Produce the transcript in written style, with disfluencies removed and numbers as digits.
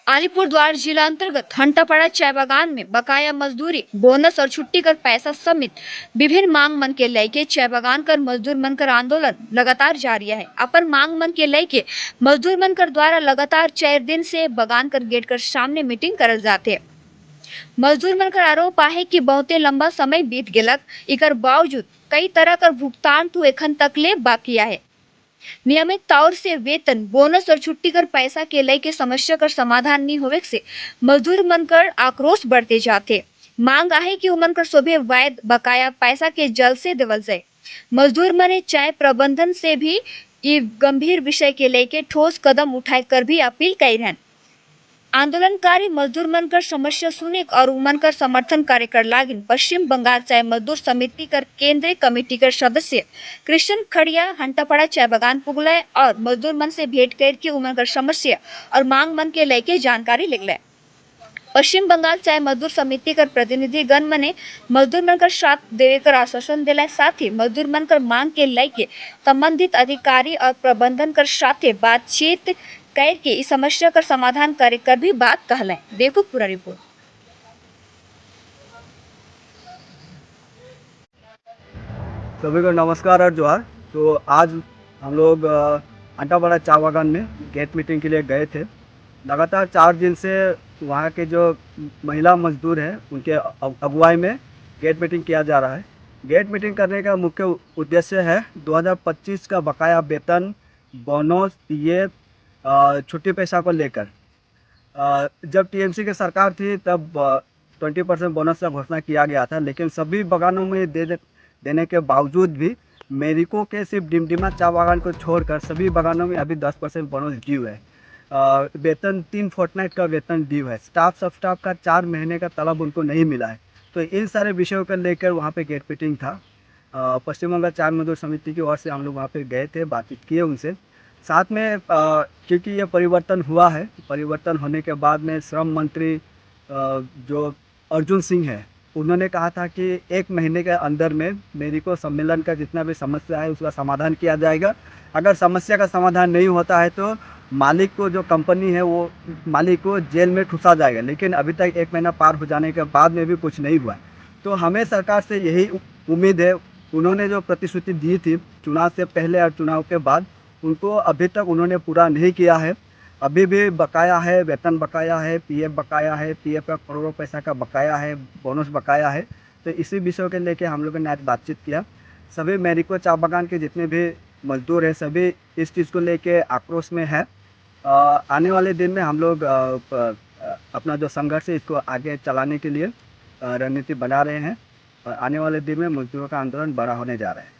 अलीपुरद्वार जिला अंतर्गत हंटापाड़ा चाय बागान में बकाया मजदूरी, बोनस और छुट्टी कर पैसा समेत विभिन्न मांग मन के लेके चाय बागान कर मजदूर मनकर आंदोलन लगातार जारी है। अपन मांग मन के लेके मजदूर मनकर द्वारा लगातार 4 दिन से बागान कर गेट कर सामने मीटिंग करल जाते हैं। मजदूर मनकर आरोप आहे कि बहुते लंबा समय बीत गेलक, इकर बावजूद कई तरह का भुगतान तो एखन तक ले बाकी है। नियमित तौर से वेतन, बोनस और छुट्टी कर पैसा के लय के समस्या का समाधान नहीं होवे से मजदूर मन कर आक्रोश बढ़ते जाते। मांग आहे कि उमन कर सोभे वायद बकाया पैसा के जल्द से देवल जाए। मजदूर मने चाय प्रबंधन से भी ये गंभीर विषय के लेके ठोस कदम उठाए कर भी अपील कई रहन। आंदोलनकारी मजदूर मनकर समस्या सुने और उमन कर समर्थन कार्य कर लागिन पश्चिम बंगाल चाय मजदूर समिति कर केंद्रीय कमेटी कर सदस्य कृष्ण खड़िया हंटापाड़ा चाय बागान पुगले और मजदूर मन से भेंट करके उमन कर समस्या और मांग मन के लेके जानकारी लिखले। पश्चिम बंगाल चाय मजदूर समिति कर प्रतिनिधि गण मने मजदूर मन कर साथ देवे कर आश्वासन दिलाए, साथ ही मजदूर मन कर मांग के लेके संबंधित अधिकारी और प्रबंधन कर साथे बातचीत करके इस समस्या का समाधान करे कर भी बात कहले। देखो पूरा रिपोर्ट। सभी को नमस्कार और जोहार। तो आज हम लोग अंटापाड़ा चाय बागान में गेट मीटिंग के लिए गए थे। लगातार 4 दिन से वहाँ के जो महिला मजदूर हैं उनके अगुवाई में गेट मीटिंग किया जा रहा है। गेट मीटिंग करने का मुख्य उद्देश्य है 2025 का बकाया वेतन, बोनस, पीएफ, छुट्टी पैसा को लेकर। जब टीएमसी की सरकार थी तब 20% बोनस का घोषणा किया गया था, लेकिन सभी बागानों में देने के बावजूद भी मेरिको के सिर्फ डिमडिमा चाय बागान को छोड़कर सभी बागानों में अभी 10% बोनस ड्यू है। वेतन 3 फोर्टनाइट का वेतन ड्यू है। स्टाफ का 4 महीने का तलब उनको नहीं मिला है। तो इन सारे विषयों को लेकर वहाँ पे गेट मीटिंग था। पश्चिम बंगाल चाय मजदूर समिति की ओर से हम लोग वहाँ पे गए थे, बातचीत किए उनसे। साथ में क्योंकि ये परिवर्तन हुआ है, परिवर्तन होने के बाद में श्रम मंत्री जो अर्जुन सिंह है, उन्होंने कहा था कि 1 महीने के अंदर में मेरिको सम्मेलन का जितना भी समस्या है उसका समाधान किया जाएगा। अगर समस्या का समाधान नहीं होता है तो मालिक को, जो कंपनी है, वो मालिक को जेल में ठूसा जाएगा। लेकिन अभी तक 1 महीना पार हो जाने के बाद में भी कुछ नहीं हुआ है। तो हमें सरकार से यही उम्मीद है। उन्होंने जो प्रतिश्रुति दी थी चुनाव से पहले और चुनाव के बाद, उनको अभी तक उन्होंने पूरा नहीं किया है। अभी भी बकाया है, वेतन बकाया है, पीएफ बकाया है, पीएफ का करोड़ों पैसा का बकाया है, बोनस बकाया है। तो इसी विषय को लेके हम लोगों ने आज बातचीत किया। सभी मेरिको चाय बागान के जितने भी मजदूर हैं सभी इस चीज़ को लेके आक्रोश में है। आने वाले दिन में हम लोग अपना जो संघर्ष है इसको आगे चलाने के लिए रणनीति बना रहे हैं और आने वाले दिन में मजदूरों का आंदोलन बड़ा होने जा रहा है।